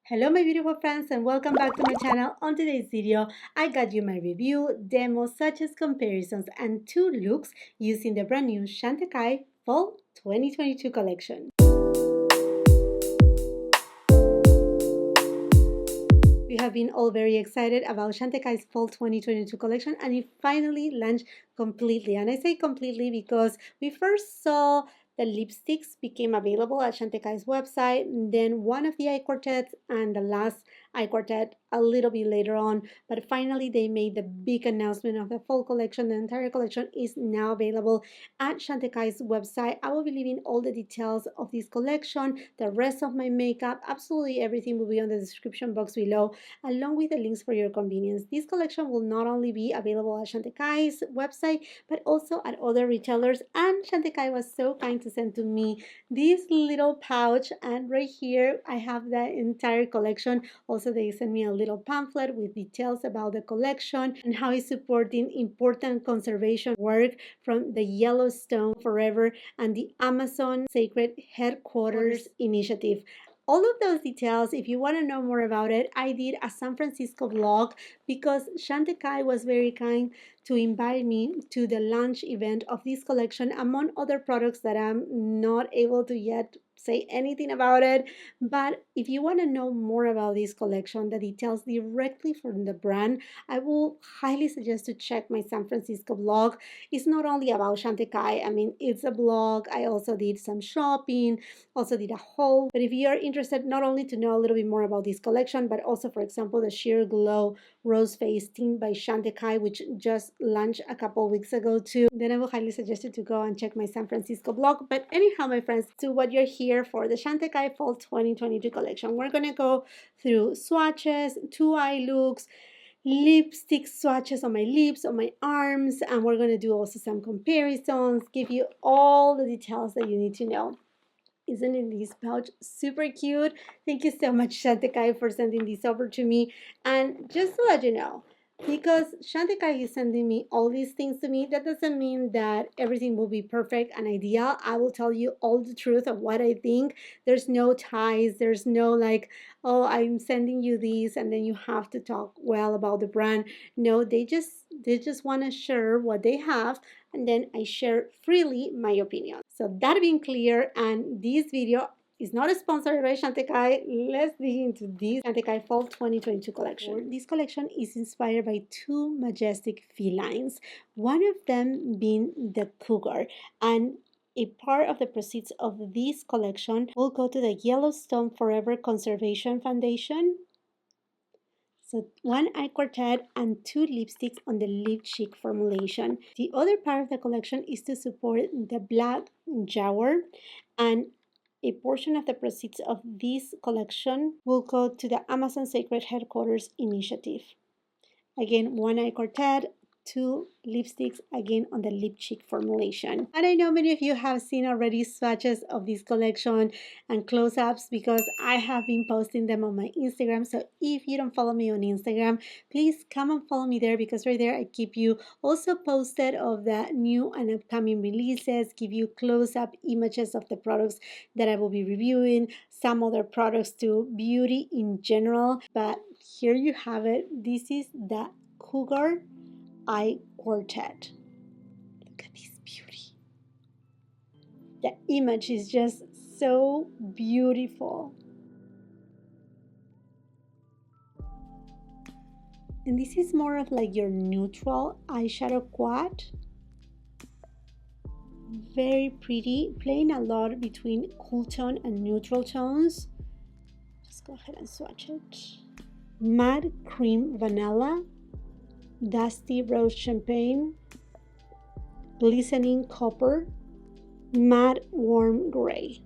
Hello my beautiful friends and welcome back to my channel. On today's video, I got you my review, demo, swatches, comparisons, and 2 looks using the brand new CHANTECAILLE Fall 2022 collection. We have been all very excited about CHANTECAILLE's Fall 2022 collection and it finally launched completely. And I say completely because we first saw the lipsticks became available at CHANTECAILLE's website, then one of the eye quartets and the last eye quartet a little bit later on. But finally, they made the big announcement of the fall collection. The entire collection is now available at CHANTECAILLE's website. I will be leaving all the details of this collection, the rest of my makeup, absolutely everything will be on the description box below, along with the links for your convenience. This collection will not only be available at CHANTECAILLE's website, but also at other retailers. And CHANTECAILLE was so kind to send to me this little pouch, and right here I have the entire collection. Also, they sent me a little pamphlet with details about the collection and how it's supporting important conservation work from the Yellowstone Forever and the Amazon Sacred Headquarters Initiative. All of those details, if you want to know more about it, I did a San Francisco vlog because CHANTECAILLE was very kind to invite me to the launch event of this collection, among other products that I'm not able to yet say anything about it. But if you want to know more about this collection, the details directly from the brand, I will highly suggest to check my San Francisco vlog. It's not only about CHANTECAILLE, I mean, it's a blog. I also did some shopping, also did a haul. But if you are interested not only to know a little bit more about this collection, but also, for example, the Sheer Glow Rose Face Tint by CHANTECAILLE, which just launched a couple weeks ago too, then I will highly suggest you to go and check my San Francisco blog. But anyhow, my friends, to what you're here for, the CHANTECAILLE Fall 2022 collection. We're gonna go through swatches, 2 eye looks, lipstick swatches on my lips, on my arms, and we're gonna do also some comparisons, give you all the details that you need to know. Isn't it this pouch super cute? Thank you so much, CHANTECAILLE, for sending this over to me. And just to let you know, because CHANTECAILLE is sending me all these things to me, that doesn't mean that everything will be perfect and ideal. I will tell you all the truth of what I think. There's no ties. There's no like, oh, I'm sending you these and then you have to talk well about the brand. No, they just want to share what they have, and then I share freely my opinion. So that being clear, and this video is not sponsored by CHANTECAILLE. Let's dig into this CHANTECAILLE Fall 2022 collection. This collection is inspired by 2 majestic felines, one of them being the cougar, and a part of the proceeds of this collection will go to the Yellowstone Forever Conservation Foundation. So 1 eye quartet and 2 lipsticks on the Lip Chic formulation. The other part of the collection is to support the Black Jaguar, and a portion of the proceeds of this collection will go to the Amazon Sacred Headquarters Initiative. Again, 1 eye quartet, 2 lipsticks, again on the Lip Chic formulation. And I know many of you have seen already swatches of this collection and close-ups because I have been posting them on my Instagram. So if you don't follow me on Instagram, please come and follow me there, because right there I keep you also posted of the new and upcoming releases, give you close-up images of the products that I will be reviewing, some other products too, beauty in general. But here you have it. This is the COUGAR Eye Quartet. Look at this beauty. The image is just so beautiful. And this is more of like your neutral eyeshadow quad. Very pretty, playing a lot between cool tone and neutral tones. Let's go ahead and swatch it. Matte Cream Vanilla, Dusty Rose Champagne, Glistening Copper, Matte Warm Gray.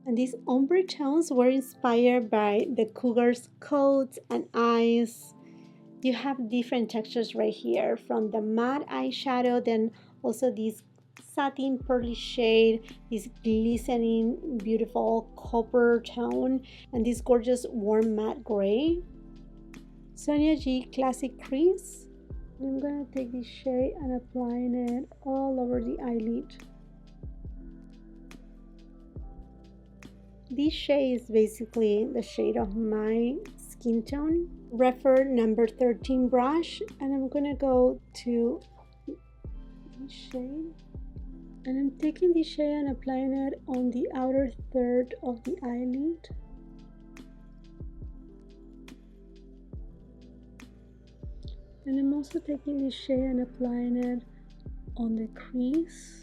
And these ombre tones were inspired by the cougar's coats and eyes. You have different textures right here, from the matte eyeshadow, then also this satin pearly shade, this glistening beautiful copper tone, and this gorgeous warm matte gray. Sonia G Classic Crease. I'm gonna take this shade and applying it all over the eyelid. This shade is basically the shade of my skin tone. Refer number 13 brush, and I'm gonna go to this shade. And I'm taking this shade and applying it on the outer third of the eyelid. And I'm also taking this shade and applying it on the crease.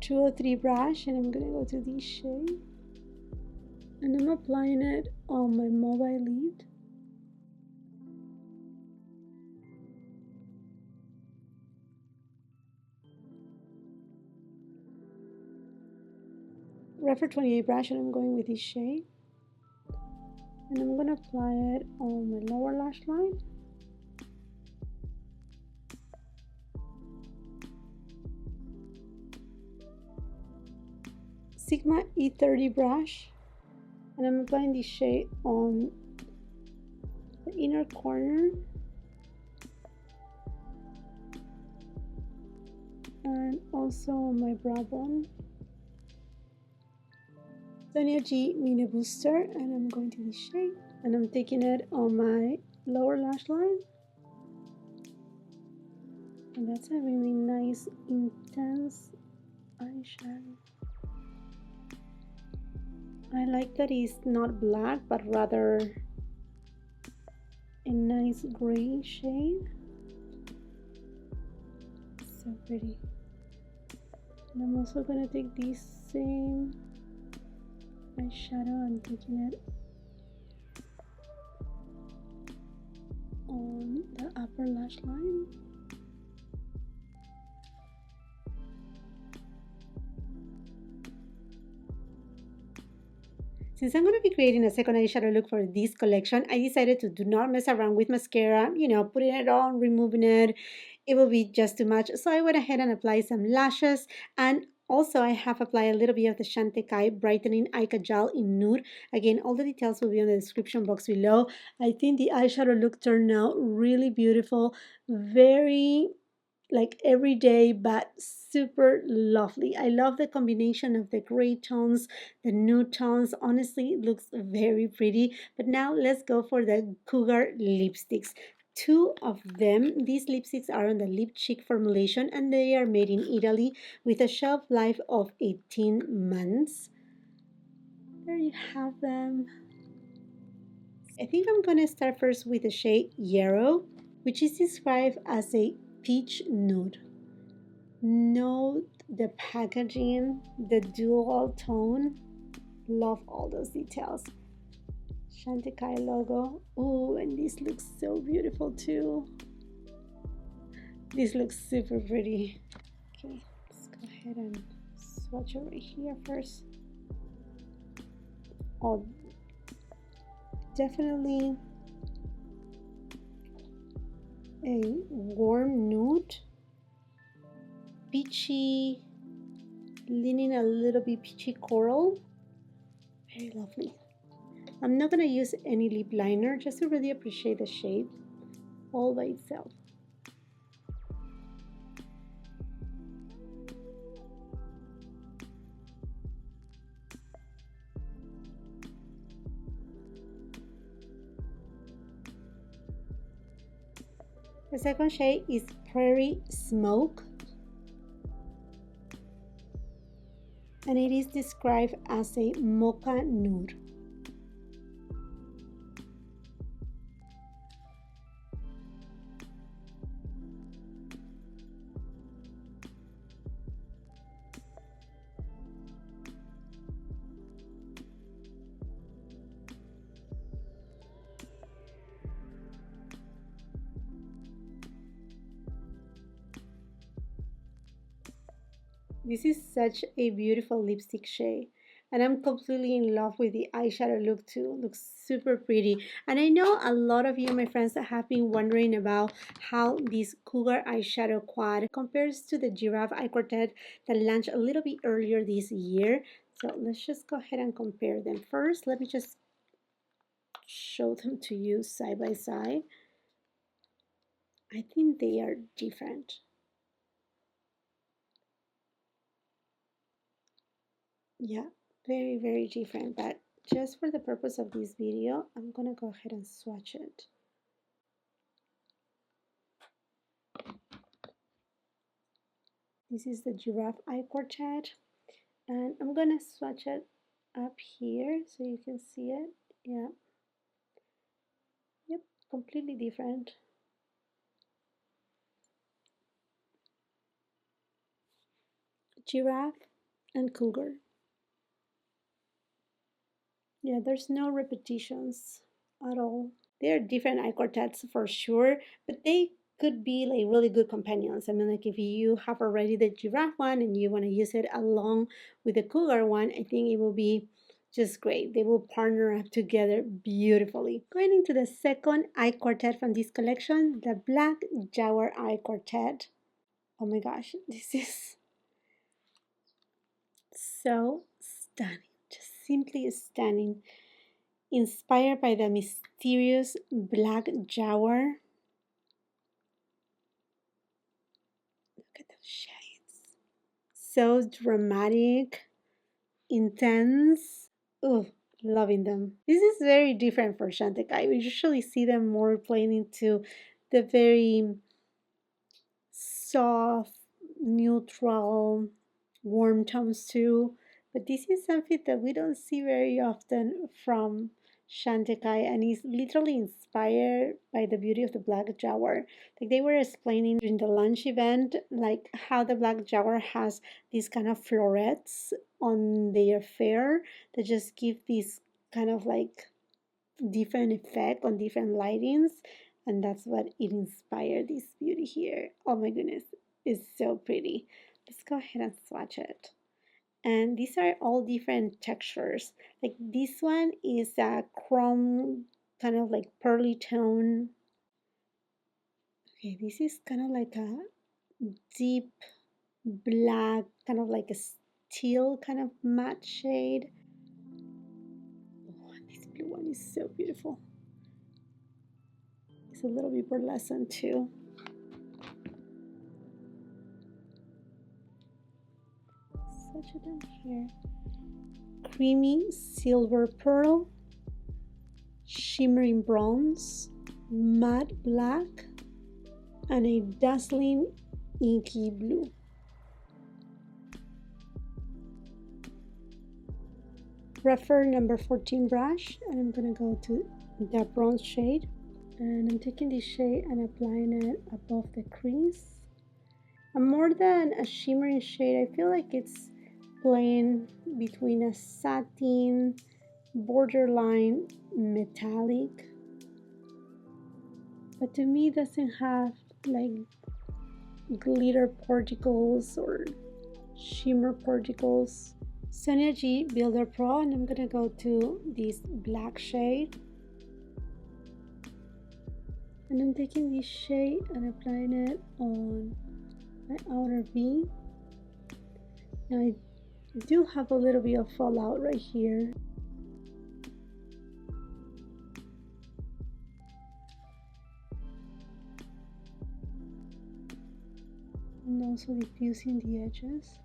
203 brush, and I'm gonna go to this shade. And I'm applying it on my mobile lid. Refer 28 brush, and I'm going with this shade. And I'm gonna apply it on my lower lash line. Sigma E30 brush, and I'm applying this shade on the inner corner and also on my brow bone. Sonia G Mini Booster, and I'm going to this shade, and I'm taking it on my lower lash line. And that's a really nice, intense eyeshadow. I like that it's not black, but rather a nice gray shade. So pretty. And I'm also gonna take this same eyeshadow and taking it on the upper lash line. Since I'm going to be creating a second eyeshadow look for this collection, I decided to do not mess around with mascara, you know, putting it on, removing it. It will be just too much. So I went ahead and applied some lashes, and also I have applied a little bit of the Chantecaille Brightening Eye Kajal in Nude. Again, all the details will be in the description box below. I think the eyeshadow look turned out really beautiful, very like everyday, but super lovely. I love the combination of the gray tones, the nude tones. Honestly, it looks very pretty. But now let's go for the COUGAR lipsticks. Two of them. These lipsticks are on the Lip Chic formulation, and they are made in Italy with a shelf life of 18 months. There you have them. I think I'm gonna start first with the shade Yarrow, which is described as a peach nude. Note the packaging, the dual tone. Love all those details. Chantecaille logo. Oh, and this looks so beautiful too. This looks super pretty. Okay, let's go ahead and swatch over here first. Oh, definitely a warm nude. Peachy, leaning a little bit peachy coral. Very lovely. I'm not going to use any lip liner just to really appreciate the shade all by itself. The second shade is Prairie Smoke, and it is described as a mocha nude. This is such a beautiful lipstick shade, and I'm completely in love with the eyeshadow look too. Looks super pretty. And I know a lot of you, my friends, that have been wondering about how this COUGAR eyeshadow quad compares to the Giraffe Eye Quartet that launched a little bit earlier this year. So let's just go ahead and compare them. First, let me just show them to you side by side. I think they are different. Yeah, very, very different. But just for the purpose of this video, I'm gonna go ahead and swatch it. This is the Giraffe Eye Quartet, and I'm gonna swatch it up here so you can see it. Yeah. Yep, completely different. Giraffe and Cougar. Yeah, there's no repetitions at all. They're different eye quartets for sure, but they could be like really good companions. I mean, like if you have already the Giraffe one and you want to use it along with the Cougar one, I think it will be just great. They will partner up together beautifully. Going into the second eye quartet from this collection, the Black Jaguar Eye Quartet. Oh my gosh, this is so stunning, just simply stunning. Inspired by the mysterious black jaguar. Look at those shades. So dramatic, intense. Oh, loving them. This is very different for Chantecaille. We usually see them more playing into the very soft, neutral, warm tones too. But this is something that we don't see very often from Chantecaille, and is literally inspired by the beauty of the Black Jaguar. Like they were explaining during the launch event, like how the Black Jaguar has these kind of florets on their fur that just give this kind of like different effect on different lightings, and that's what it inspired this beauty here. Oh my goodness, it's so pretty. Let's go ahead and swatch it. And these are all different textures. Like this one is a chrome, kind of like pearly tone. Okay, this is kind of like a deep black, kind of like a steel kind of matte shade. Oh, and this blue one is so beautiful. It's a little bit pearlescent too. Swatch it down here. Creamy silver pearl, shimmering bronze, matte black, and a dazzling inky blue. Refer number 14 brush, and I'm gonna go to the bronze shade, and I'm taking this shade and applying it above the crease. And more than a shimmering shade, I feel like it's playing between a satin, borderline metallic, but to me it doesn't have like glitter particles or shimmer particles. Sonia G Builder Pro, and I'm gonna go to this black shade, and I'm taking this shade and applying it on my outer V. Now I do have a little bit of fallout right here. And also diffusing the edges.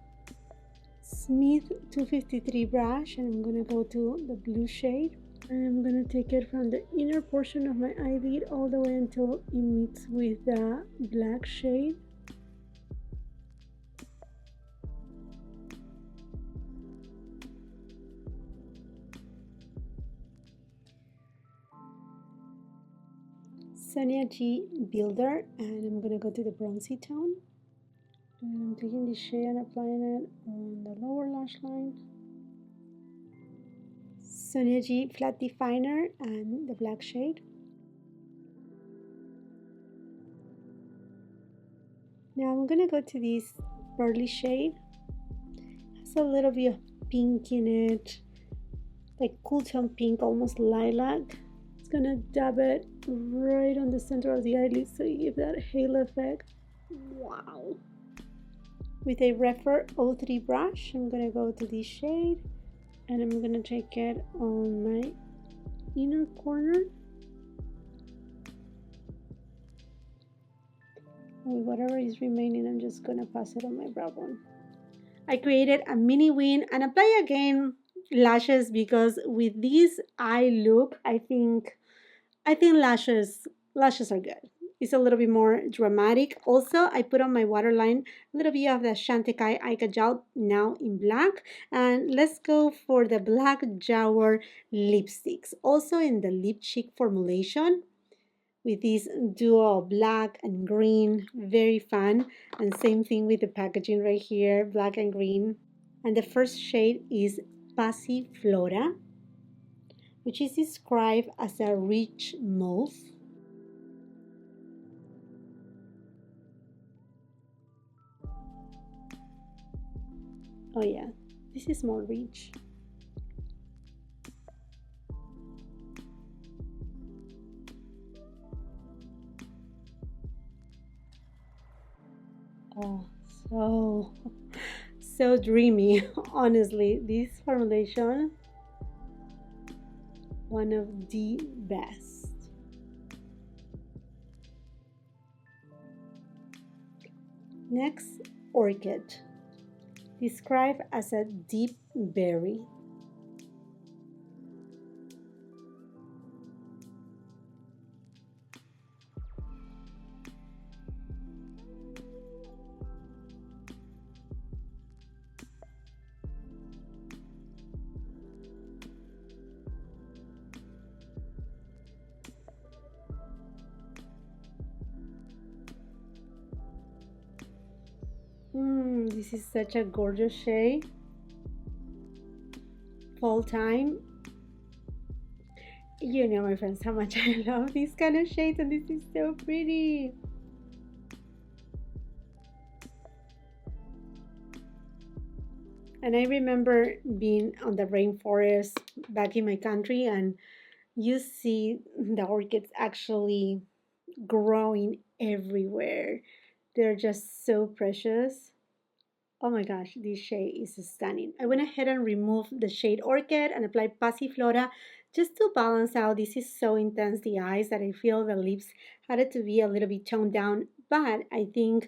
Smith 253 brush, and I'm gonna go to the blue shade, and I'm gonna take it from the inner portion of my eyelid all the way until it meets with the black shade. Sonia G Builder, and I'm gonna go to the bronzy tone, and I'm taking this shade and applying it on the lower lash line. Sonia G Flat Definer and the black shade. Now I'm gonna go to this pearly shade. It has a little bit of pink in it, like cool tone pink, almost lilac. It's gonna dab it right on the center of the eyelid so you give that halo effect. Wow. With a Refer 03 brush, I'm gonna go to this shade, and I'm gonna take it on my inner corner. With whatever is remaining, I'm just gonna pass it on my brow bone. I created a mini wing and apply again lashes because with this eye look, I think lashes are good. It's a little bit more dramatic. Also, I put on my waterline a little bit of the Chantecaille Eye Kajal now in black. And let's go for the black Jaguar lipsticks. Also in the lip cheek formulation with this duo of black and green. Very fun. And same thing with the packaging right here, black and green. And the first shade is Passiflora, which is described as a rich mauve. Oh yeah, this is more rich. Oh, so so dreamy. Honestly, this formulation, one of the best. Next, Orchid, described as a deep berry. This is such a gorgeous shade. Fall time. You know, my friends, how much I love these kind of shades, and this is so pretty. And I remember being on the rainforest back in my country, and you see the orchids actually growing everywhere. They're just so precious. Oh my gosh, this shade is stunning. I went ahead and removed the shade Orchid and applied Passiflora just to balance out. This is so intense, the eyes, that I feel the lips had it to be a little bit toned down. But I think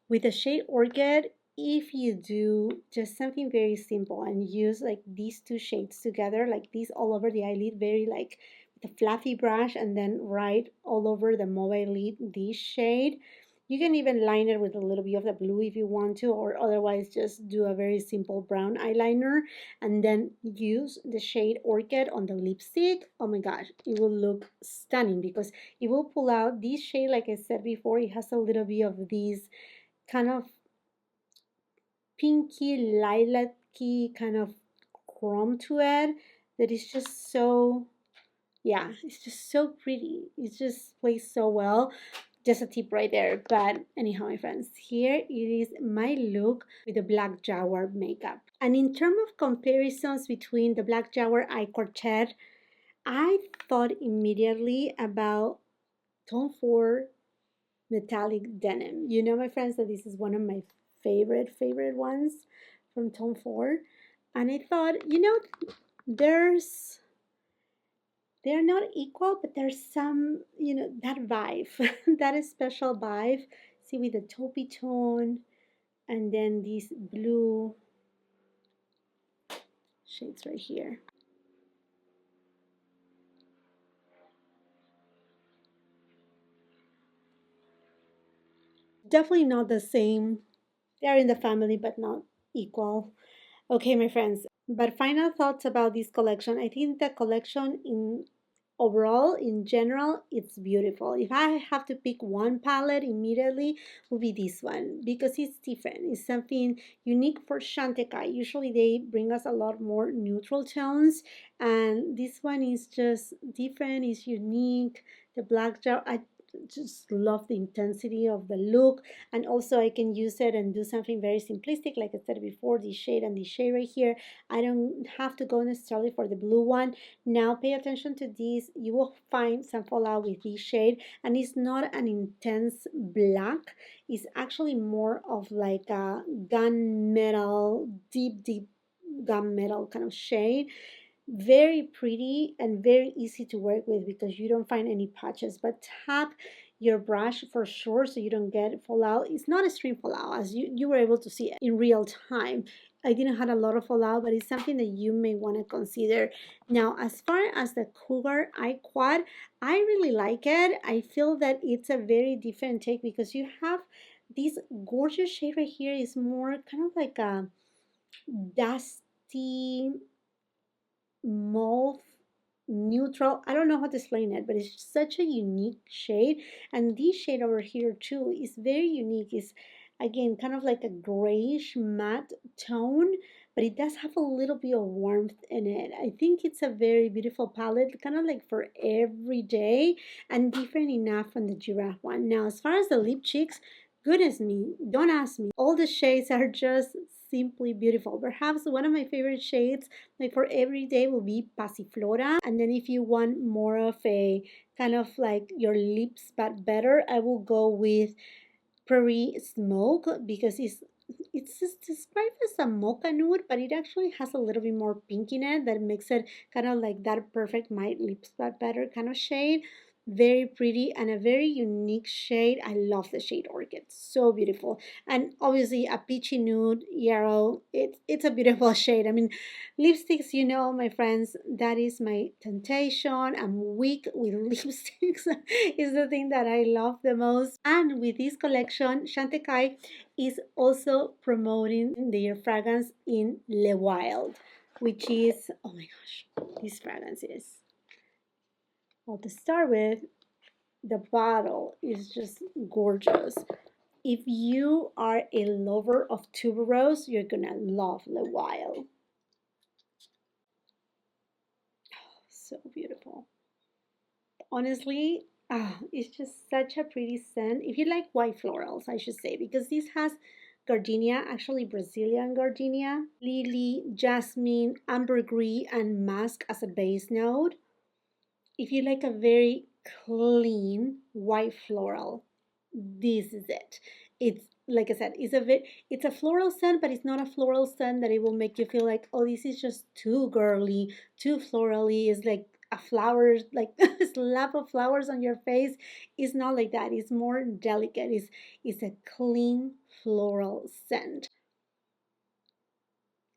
with the shade Orchid, if you do just something very simple and use like these two shades together, like this all over the eyelid, very like with a fluffy brush, and then right all over the mobile lid, this shade. You can even line it with a little bit of the blue if you want to, or otherwise just do a very simple brown eyeliner and then use the shade Orchid on the lipstick. Oh my gosh, it will look stunning because it will pull out this shade. Like I said before, it has a little bit of these kind of pinky lilac-y kind of chrome to it that is just so, yeah, it's just so pretty. It just plays so well. Just a tip right there. But anyhow, my friends, here it is my look with the black Jaguar makeup. And in terms of comparisons between the black Jaguar Eye Quartet, I thought immediately about Tom Ford metallic denim. You know, my friends, that this is one of my favorite ones from Tom Ford. And I thought, you know, there's they're not equal, but there's some, you know, that vibe, that is special vibe. See, with the taupey tone and then these blue shades right here. Definitely not the same. They're in the family, but not equal. Okay, my friends. But final thoughts about this collection. I think the collection in overall, in general, it's beautiful. If I have to pick one palette immediately, will be this one because it's different. It's something unique for Chantecaille. Usually they bring us a lot more neutral tones, and this one is just different. It's unique. The black jar, I just love the intensity of the look, and also I can use it and do something very simplistic like I said before, this shade and this shade right here. I don't have to go necessarily for the blue one. Now pay attention to this. You will find some fallout with this shade, and it's not an intense black. It's actually more of like a gunmetal, deep gunmetal kind of shade. Very pretty and very easy to work with because you don't find any patches. But tap your brush for sure so you don't get fallout. It's not extreme fallout, as you were able to see it in real time. I didn't have a lot of fallout, but it's something that you may want to consider. Now, as far as the Cougar Eye Quad, I really like it. I feel that it's a very different take because you have this gorgeous shade right here. Is more kind of like a dusty mauve neutral. I don't know how to explain it, but it's such a unique shade. And this shade over here too is very unique. It's again kind of like a grayish matte tone, but it does have a little bit of warmth in it. I think it's a very beautiful palette, kind of like for every day and different enough from the giraffe one. Now, as far as the lip cheeks, goodness me, don't ask me. All the shades are just simply beautiful. Perhaps one of my favorite shades, like for every day, will be Passiflora. And then if you want more of a kind of like your lips but better, I will go with Prairie Smoke because it's just described as a mocha nude, but it actually has a little bit more pink in it that makes it kind of like that perfect my lips but better kind of shade. Very pretty and a very unique shade. I love the shade Orchid, so beautiful. And obviously a peachy nude yarrow. It's a beautiful shade. I mean, lipsticks, you know, my friends, that is my temptation. I'm weak with lipsticks. Is the thing that I love the most. And with this collection, Chantecaille is also promoting their fragrance in Le Wild, which is, oh my gosh, this fragrance is. Well, to start with, the bottle is just gorgeous. If you are a lover of tuberose, you're gonna love Le Wild. So beautiful. Honestly, it's just such a pretty scent. If you like white florals, I should say, because this has gardenia, actually Brazilian gardenia, lily, jasmine, ambergris, and musk as a base note. If you like a very clean white floral, this is it. It's like I said, it's a floral scent, but it's not a floral scent that it will make you feel like, oh, this is just too girly, too florally. It's like a flower, like a slap of flowers on your face. It's not like that. It's more delicate. It's a clean floral scent.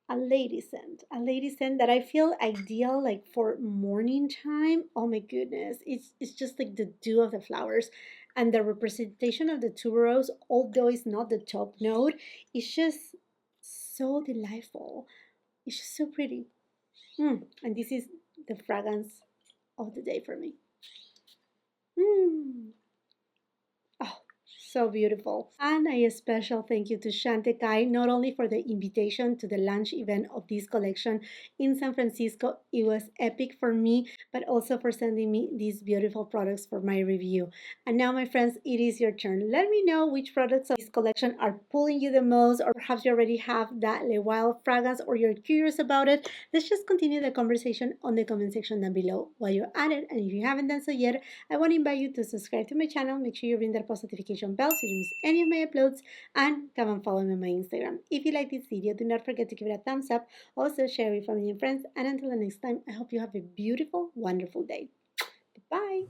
A lady scent that I feel ideal like for morning time. Oh my goodness, it's just like the dew of the flowers, and the representation of the tuberose, although it's not the top note, it's just so delightful. It's just so pretty. And this is the fragrance of the day for me. Mm. Oh, so beautiful. And a special thank you to Chantecaille, not only for the invitation to the launch event of this collection in San Francisco. It was epic for me, but also for sending me these beautiful products for my review. And now, my friends, it is your turn. Let me know which products of this collection are pulling you the most, or perhaps you already have that Le Wild fragrance or you're curious about it. Let's just continue the conversation on the comment section down below while you're at it. And if you haven't done so yet, I want to invite you to subscribe to my channel. Make sure you ring that post notification bell so you don't miss any of my uploads, and come and follow me on my Instagram. If you like this video, do not forget to give it a thumbs up. Also share with family and friends. And until the next time, I hope you have a beautiful, wonderful day. Bye.